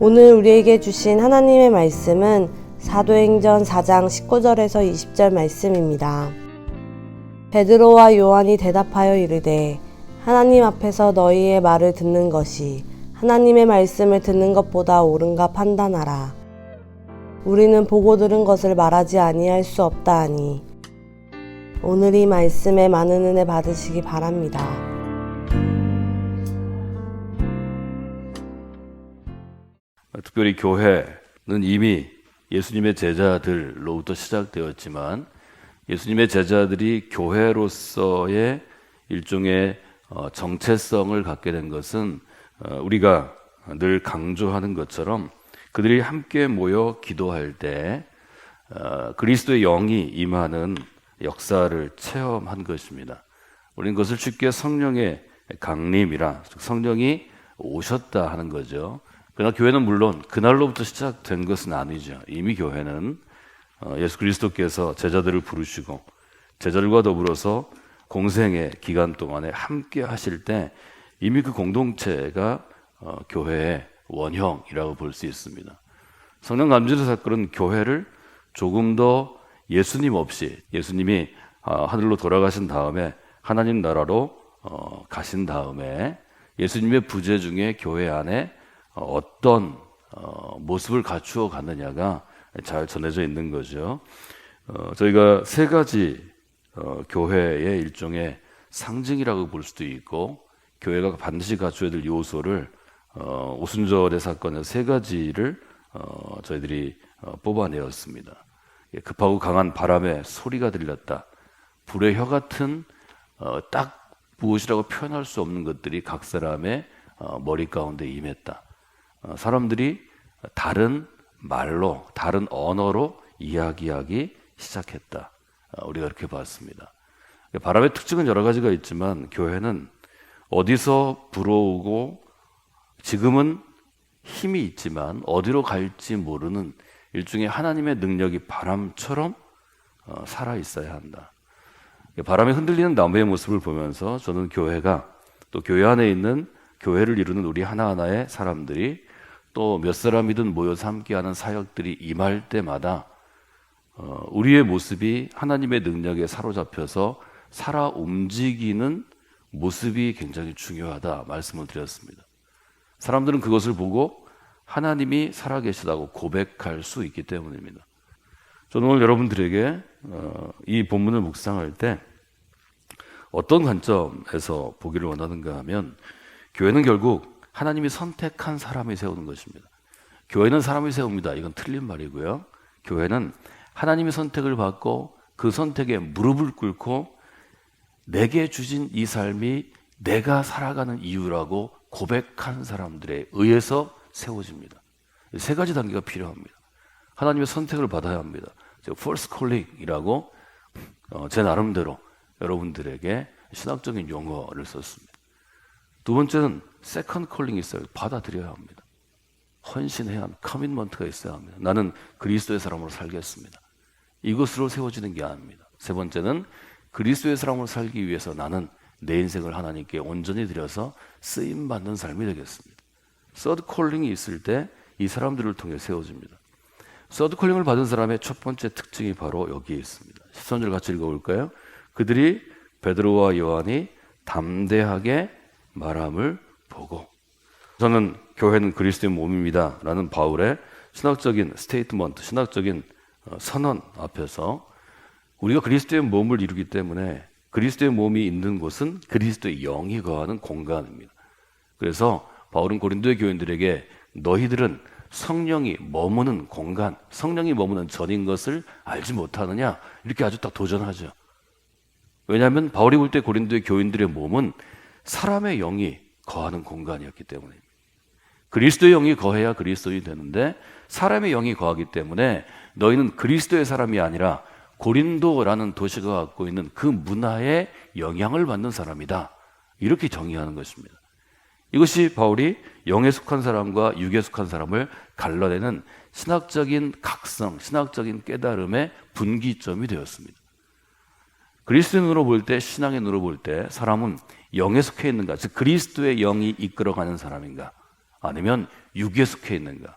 오늘 우리에게 주신 하나님의 말씀은 사도행전 4장 19절에서 20절 말씀입니다. 베드로와 요한이 대답하여 이르되 하나님 앞에서 너희의 말을 듣는 것이 하나님의 말씀을 듣는 것보다 옳은가 판단하라. 우리는 보고 들은 것을 말하지 아니할 수 없다 하니 오늘 이 말씀에 많은 은혜 받으시기 바랍니다. 특별히 교회는 이미 예수님의 제자들로부터 시작되었지만 예수님의 제자들이 교회로서의 일종의 정체성을 갖게 된 것은 우리가 늘 강조하는 것처럼 그들이 함께 모여 기도할 때 그리스도의 영이 임하는 역사를 체험한 것입니다. 우리는 그것을 쉽게 성령의 강림이라, 성령이 오셨다 하는 거죠. 그러나 교회는 물론 그날로부터 시작된 것은 아니죠. 이미 교회는 예수 그리스도께서 제자들을 부르시고 제자들과 더불어서 공생의 기간 동안에 함께 하실 때 이미 그 공동체가 교회의 원형이라고 볼 수 있습니다. 성령 감지의 사건은 교회를 조금 더 예수님 없이, 예수님이 하늘로 돌아가신 다음에 하나님 나라로 가신 다음에 예수님의 부재 중에 교회 안에 어떤 모습을 갖추어 갔느냐가 잘 전해져 있는 거죠. 저희가 세 가지 교회의 일종의 상징이라고 볼 수도 있고 교회가 반드시 갖춰야 될 요소를 오순절의 사건의 세 가지를 저희들이 뽑아내었습니다. 급하고 강한 바람의 소리가 들렸다. 불의 혀 같은 딱 무엇이라고 표현할 수 없는 것들이 각 사람의 머리 가운데 임했다. 사람들이 다른 말로, 다른 언어로 이야기하기 시작했다. 우리가 그렇게 봤습니다. 바람의 특징은 여러 가지가 있지만 교회는 어디서 불어오고 지금은 힘이 있지만 어디로 갈지 모르는 일종의 하나님의 능력이 바람처럼 살아있어야 한다. 바람에 흔들리는 나무의 모습을 보면서 저는 교회가 또 교회 안에 있는 교회를 이루는 우리 하나하나의 사람들이 또 몇 사람이든 모여서 함께하는 사역들이 임할 때마다 우리의 모습이 하나님의 능력에 사로잡혀서 살아 움직이는 모습이 굉장히 중요하다 말씀을 드렸습니다. 사람들은 그것을 보고 하나님이 살아계시다고 고백할 수 있기 때문입니다. 저는 오늘 여러분들에게 이 본문을 묵상할 때 어떤 관점에서 보기를 원하는가 하면 교회는 결국 하나님이 선택한 사람이 세우는 것입니다. 교회는 사람이 세웁니다. 이건 틀린 말이고요. 교회는 하나님의 선택을 받고 그 선택에 무릎을 꿇고 내게 주신 이 삶이 내가 살아가는 이유라고 고백한 사람들에 의해서 세워집니다. 세 가지 단계가 필요합니다. 하나님의 선택을 받아야 합니다. 제가 first calling이라고 제 나름대로 여러분들에게 신학적인 용어를 썼습니다. 두 번째는 second calling이 있어요. 받아들여야 합니다. 헌신해야 합니다. 커밋먼트가 있어야 합니다. 나는 그리스도의 사람으로 살겠습니다. 이것으로 세워지는 게 아닙니다. 세 번째는 그리스도의 사람으로 살기 위해서 나는 내 인생을 하나님께 온전히 드려서 쓰임받는 삶이 되겠습니다. third calling이 있을 때 이 사람들을 통해 세워집니다. third calling을 받은 사람의 첫 번째 특징이 바로 여기에 있습니다. 13절 같이 읽어볼까요? 그들이 베드로와 요한이 담대하게 말함을 보고, 저는 교회는 그리스도의 몸입니다 라는 바울의 신학적인 스테이트먼트, 신학적인 선언 앞에서 우리가 그리스도의 몸을 이루기 때문에 그리스도의 몸이 있는 곳은 그리스도의 영이 거하는 공간입니다. 그래서 바울은 고린도의 교인들에게 너희들은 성령이 머무는 공간, 성령이 머무는 전인 것을 알지 못하느냐 이렇게 아주 딱 도전하죠. 왜냐하면 바울이 볼 때 고린도의 교인들의 몸은 사람의 영이 거하는 공간이었기 때문입니다. 그리스도의 영이 거해야 그리스도인이 되는데 사람의 영이 거하기 때문에 너희는 그리스도의 사람이 아니라 고린도라는 도시가 갖고 있는 그 문화에 영향을 받는 사람이다. 이렇게 정의하는 것입니다. 이것이 바울이 영에 속한 사람과 육에 속한 사람을 갈라내는 신학적인 각성, 신학적인 깨달음의 분기점이 되었습니다. 그리스도의 눈으로 볼 때, 신앙의 눈으로 볼 때 사람은 영에 속해 있는가, 즉 그리스도의 영이 이끌어가는 사람인가, 아니면 육에 속해 있는가?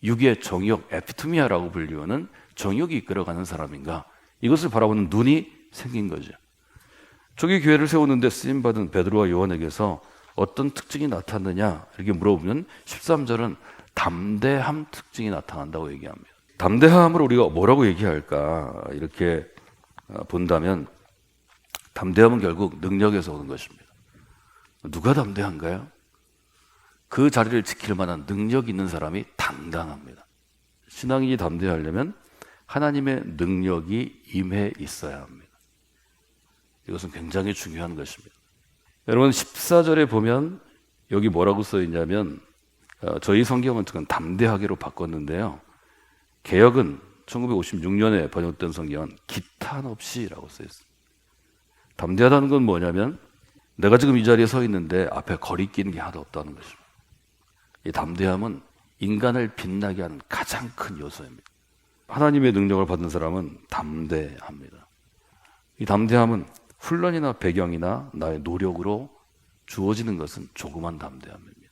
육의 정욕, 에피투미아라고 불리우는 정욕이 이끌어가는 사람인가? 이것을 바라보는 눈이 생긴 거죠. 초기 교회를 세우는데 쓰임받은 베드로와 요한에게서 어떤 특징이 나타났느냐 이렇게 물어보면 13절은 담대함 특징이 나타난다고 얘기합니다. 담대함을 우리가 뭐라고 얘기할까 이렇게 본다면 담대함은 결국 능력에서 오는 것입니다. 누가 담대한가요? 그 자리를 지킬 만한 능력이 있는 사람이 당당합니다. 신앙인이 담대하려면 하나님의 능력이 임해 있어야 합니다. 이것은 굉장히 중요한 것입니다. 여러분 14절에 보면 여기 뭐라고 써 있냐면 저희 성경은 담대하게로 바꿨는데요. 개역은 1956년에 번역된 성경은 기탄 없이라고 써 있습니다. 담대하다는 건 뭐냐면 내가 지금 이 자리에 서 있는데 앞에 거리끼는 게 하나도 없다는 것입니다. 이 담대함은 인간을 빛나게 하는 가장 큰 요소입니다. 하나님의 능력을 받은 사람은 담대합니다. 이 담대함은 훈련이나 배경이나 나의 노력으로 주어지는 것은 조그만 담대함입니다.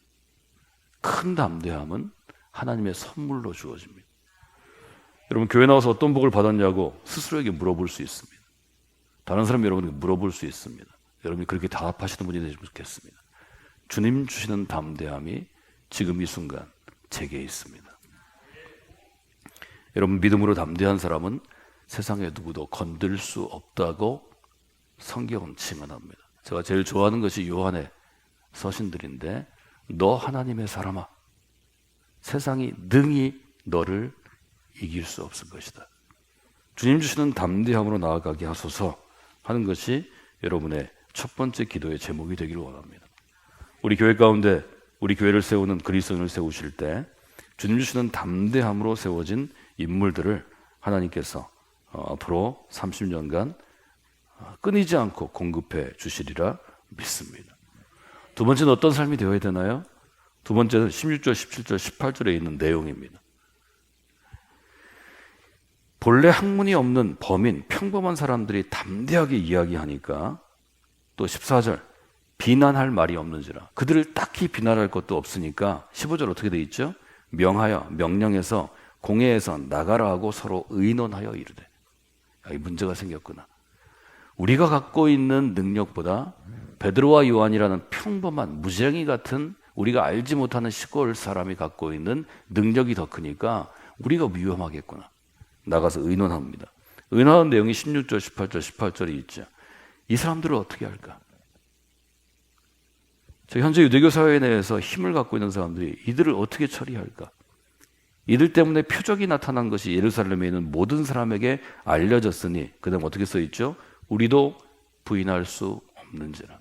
큰 담대함은 하나님의 선물로 주어집니다. 여러분 교회 나와서 어떤 복을 받았냐고 스스로에게 물어볼 수 있습니다. 다른 사람이 여러분에게 물어볼 수 있습니다. 여러분이 그렇게 답하시는 분이 되시면 좋겠습니다. 주님 주시는 담대함이 지금 이 순간 제게 있습니다. 여러분 믿음으로 담대한 사람은 세상에 누구도 건들 수 없다고 성경은 증언합니다. 제가 제일 좋아하는 것이 요한의 서신들인데 너 하나님의 사람아 세상이 능히 너를 이길 수 없을 것이다. 주님 주시는 담대함으로 나아가게 하소서 하는 것이 여러분의 첫 번째 기도의 제목이 되기를 원합니다. 우리 교회 가운데 우리 교회를 세우는 그리스도인을 세우실 때 주님 주시는 담대함으로 세워진 인물들을 하나님께서 앞으로 30년간 끊이지 않고 공급해 주시리라 믿습니다. 두 번째는 어떤 삶이 되어야 되나요? 두 번째는 16절, 17절, 18절에 있는 내용입니다. 본래 학문이 없는 범인, 평범한 사람들이 담대하게 이야기하니까 또 14절, 비난할 말이 없는지라. 그들을 딱히 비난할 것도 없으니까 15절 어떻게 돼 있죠? 명하여, 명령해서 공회에서 나가라 하고 서로 의논하여 이르되. 이 문제가 생겼구나. 우리가 갖고 있는 능력보다 베드로와 요한이라는 평범한 무쟁이 같은 우리가 알지 못하는 시골 사람이 갖고 있는 능력이 더 크니까 우리가 위험하겠구나. 나가서 의논합니다. 의논하는 내용이 16절, 18절이 있죠. 이 사람들을 어떻게 할까? 현재 유대교 사회 내에서 힘을 갖고 있는 사람들이 이들을 어떻게 처리할까? 이들 때문에 표적이 나타난 것이 예루살렘에 있는 모든 사람에게 알려졌으니 그 다음 어떻게 써있죠? 우리도 부인할 수 없는지라.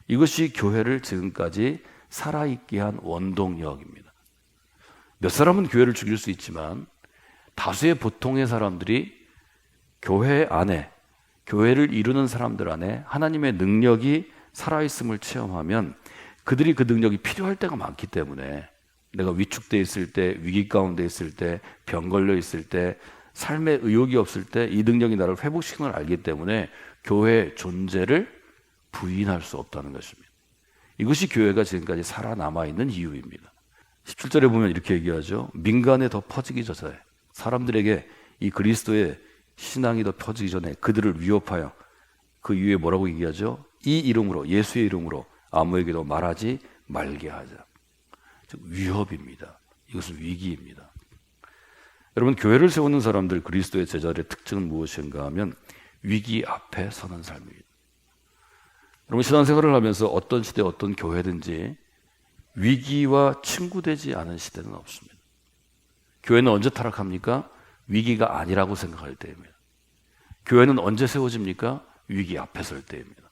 이것이 교회를 지금까지 살아있게 한 원동력입니다. 몇 사람은 교회를 죽일 수 있지만 다수의 보통의 사람들이 교회 안에, 교회를 이루는 사람들 안에 하나님의 능력이 살아있음을 체험하면 그들이 그 능력이 필요할 때가 많기 때문에 내가 위축되어 있을 때, 위기 가운데 있을 때, 병 걸려 있을 때, 삶에 의욕이 없을 때 이 능력이 나를 회복시키는 걸 알기 때문에 교회의 존재를 부인할 수 없다는 것입니다. 이것이 교회가 지금까지 살아남아 있는 이유입니다. 17절에 보면 이렇게 얘기하죠. 민간에 더 퍼지기 전에 사람들에게 이 그리스도의 신앙이 더 퍼지기 전에 그들을 위협하여 그 이후에 뭐라고 얘기하죠? 이 이름으로, 예수의 이름으로 아무에게도 말하지 말게 하자. 즉 위협입니다. 이것은 위기입니다. 여러분 교회를 세우는 사람들 그리스도의 제자들의 특징은 무엇인가 하면 위기 앞에 서는 삶입니다. 여러분 신앙생활을 하면서 어떤 시대 어떤 교회든지 위기와 친구되지 않은 시대는 없습니다. 교회는 언제 타락합니까? 위기가 아니라고 생각할 때입니다. 교회는 언제 세워집니까? 위기 앞에 설 때입니다.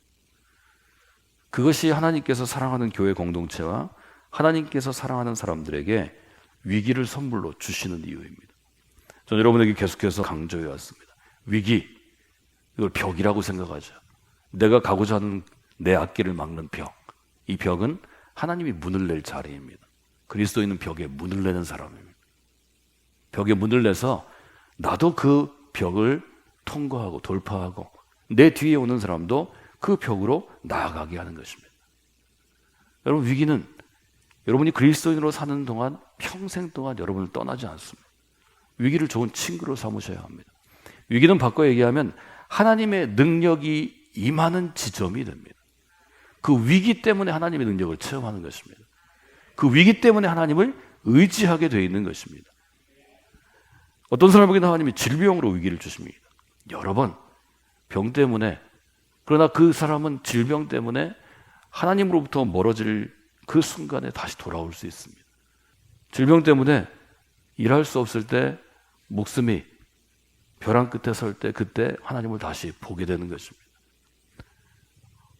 그것이 하나님께서 사랑하는 교회 공동체와 하나님께서 사랑하는 사람들에게 위기를 선물로 주시는 이유입니다. 저는 여러분에게 계속해서 강조해 왔습니다. 위기, 이걸 벽이라고 생각하죠. 내가 가고자 하는 내 앞길을 막는 벽. 이 벽은 하나님이 문을 낼 자리입니다. 그리스도인은 벽에 문을 내는 사람입니다. 벽에 문을 내서 나도 그 벽을 통과하고 돌파하고 내 뒤에 오는 사람도 그 벽으로 나아가게 하는 것입니다. 여러분 위기는 여러분이 그리스도인으로 사는 동안 평생 동안 여러분을 떠나지 않습니다. 위기를 좋은 친구로 삼으셔야 합니다. 위기는 바꿔 얘기하면 하나님의 능력이 임하는 지점이 됩니다. 그 위기 때문에 하나님의 능력을 체험하는 것입니다. 그 위기 때문에 하나님을 의지하게 되어 있는 것입니다. 어떤 사람에게는 하나님이 질병으로 위기를 주십니다. 여러 번 병 때문에, 그러나 그 사람은 질병 때문에 하나님으로부터 멀어질 그 순간에 다시 돌아올 수 있습니다. 질병 때문에 일할 수 없을 때, 목숨이 벼랑 끝에 설 때, 그때 하나님을 다시 보게 되는 것입니다.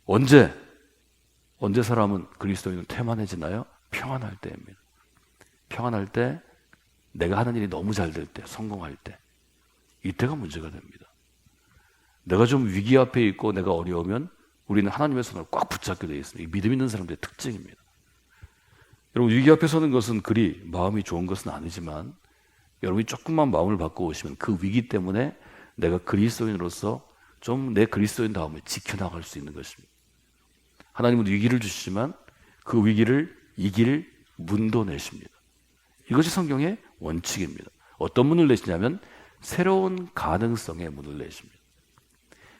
언제 사람은 그리스도인은 태만해지나요? 평안할 때입니다. 평안할 때, 내가 하는 일이 너무 잘 될 때, 성공할 때, 이때가 문제가 됩니다. 내가 좀 위기 앞에 있고 내가 어려우면 우리는 하나님의 손을 꽉 붙잡게 되어 있습니다. 이 믿음 있는 사람들의 특징입니다. 여러분, 위기 앞에 서는 것은 그리 마음이 좋은 것은 아니지만 여러분이 조금만 마음을 바꿔오시면 그 위기 때문에 내가 그리스도인으로서 좀 내 그리스도인다움을 지켜나갈 수 있는 것입니다. 하나님은 위기를 주시지만 그 위기를 이길 문도 내십니다. 이것이 성경의 원칙입니다. 어떤 문을 내시냐면 새로운 가능성의 문을 내십니다.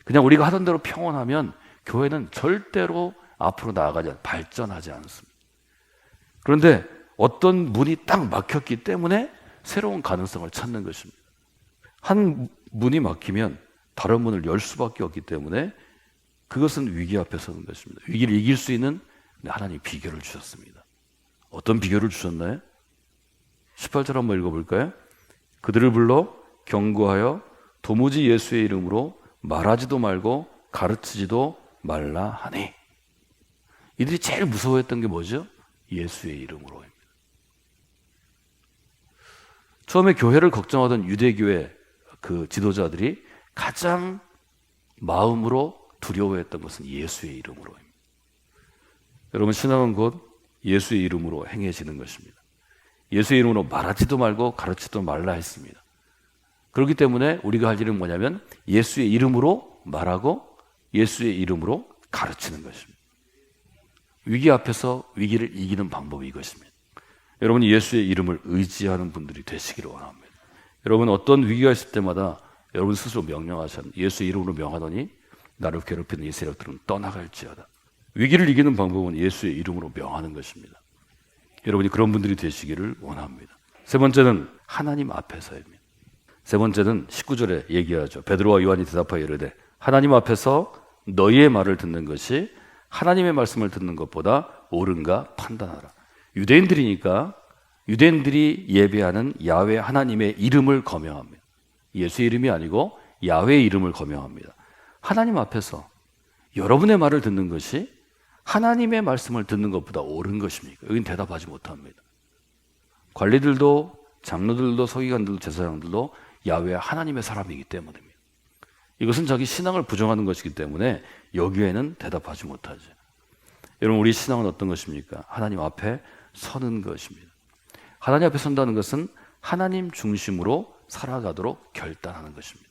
그냥 우리가 하던 대로 평온하면 교회는 절대로 앞으로 나아가지 발전하지 않습니다. 그런데 어떤 문이 딱 막혔기 때문에 새로운 가능성을 찾는 것입니다. 한 문이 막히면 다른 문을 열 수밖에 없기 때문에 그것은 위기 앞에 서는 것입니다. 위기를 이길 수 있는 하나님이 비결을 주셨습니다. 어떤 비결을 주셨나요? 18절 한번 읽어볼까요? 그들을 불러 경고하여 도무지 예수의 이름으로 말하지도 말고 가르치지도 말라 하니. 이들이 제일 무서워했던 게 뭐죠? 예수의 이름으로입니다. 처음에 교회를 걱정하던 유대교회 그 지도자들이 가장 마음으로 두려워했던 것은 예수의 이름으로입니다. 여러분, 신앙은 곧 예수의 이름으로 행해지는 것입니다. 예수의 이름으로 말하지도 말고 가르치지도 말라 했습니다. 그렇기 때문에 우리가 할 일은 뭐냐면 예수의 이름으로 말하고 예수의 이름으로 가르치는 것입니다. 위기 앞에서 위기를 이기는 방법이 이것입니다. 여러분이 예수의 이름을 의지하는 분들이 되시기를 원합니다. 여러분, 어떤 위기가 있을 때마다 여러분 스스로 명령하셔. 예수의 이름으로 명하더니 나를 괴롭히는 이 세력들은 떠나갈지어다. 위기를 이기는 방법은 예수의 이름으로 명하는 것입니다. 여러분이 그런 분들이 되시기를 원합니다. 세 번째는 하나님 앞에서입니다. 세 번째는 19절에 얘기하죠. 베드로와 요한이 대답하여 이르되 하나님 앞에서 너희의 말을 듣는 것이 하나님의 말씀을 듣는 것보다 옳은가 판단하라. 유대인들이니까 유대인들이 예배하는 야훼 하나님의 이름을 거명합니다. 예수의 이름이 아니고 야훼의 이름을 거명합니다. 하나님 앞에서 여러분의 말을 듣는 것이 하나님의 말씀을 듣는 것보다 옳은 것입니까? 여긴 대답하지 못합니다. 관리들도 장로들도 서기관들도 제사장들도 야훼 하나님의 사람이기 때문입니다. 이것은 자기 신앙을 부정하는 것이기 때문에 여기에는 대답하지 못하죠. 여러분, 우리 신앙은 어떤 것입니까? 하나님 앞에 서는 것입니다. 하나님 앞에 선다는 것은 하나님 중심으로 살아가도록 결단하는 것입니다.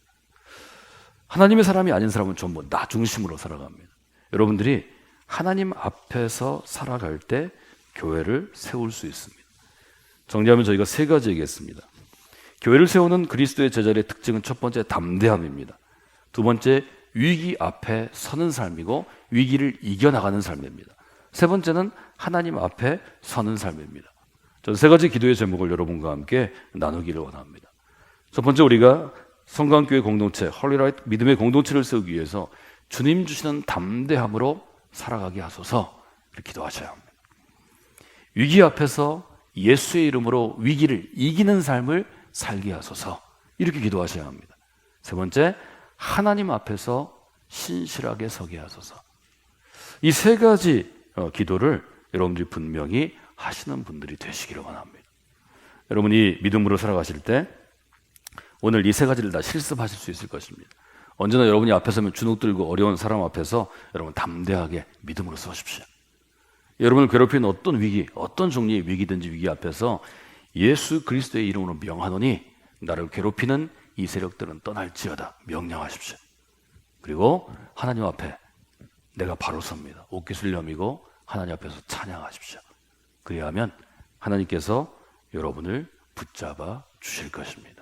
하나님의 사람이 아닌 사람은 전부 나 중심으로 살아갑니다. 여러분들이 하나님 앞에서 살아갈 때 교회를 세울 수 있습니다. 정리하면 저희가 세 가지 얘기했습니다. 교회를 세우는 그리스도의 제자들의 특징은 첫 번째 담대함입니다. 두 번째 위기 앞에 서는 삶이고 위기를 이겨나가는 삶입니다. 세 번째는 하나님 앞에 서는 삶입니다. 저는 세 가지 기도의 제목을 여러분과 함께 나누기를 원합니다. 첫 번째, 우리가 성광교회 공동체, 홀리라이트 믿음의 공동체를 세우기 위해서 주님 주시는 담대함으로 살아가게 하소서, 이렇게 기도하셔야 합니다. 위기 앞에서 예수의 이름으로 위기를 이기는 삶을 살게 하소서, 이렇게 기도하셔야 합니다. 세 번째, 하나님 앞에서 신실하게 서게 하소서. 이 세 가지 기도를 여러분들이 분명히 하시는 분들이 되시기를 원합니다. 여러분이 믿음으로 살아가실 때 오늘 이 세 가지를 다 실습하실 수 있을 것입니다. 언제나 여러분이 앞에 서면 주눅 들고 어려운 사람 앞에서 여러분 담대하게 믿음으로 서십시오. 여러분을 괴롭히는 어떤 위기, 어떤 종류의 위기든지 위기 앞에서 예수 그리스도의 이름으로 명하노니 나를 괴롭히는 이 세력들은 떠날지어다 명령하십시오. 그리고 하나님 앞에 내가 바로 섭니다. 옷깃을 여미고 하나님 앞에서 찬양하십시오. 그리하면 하나님께서 여러분을 붙잡아 주실 것입니다.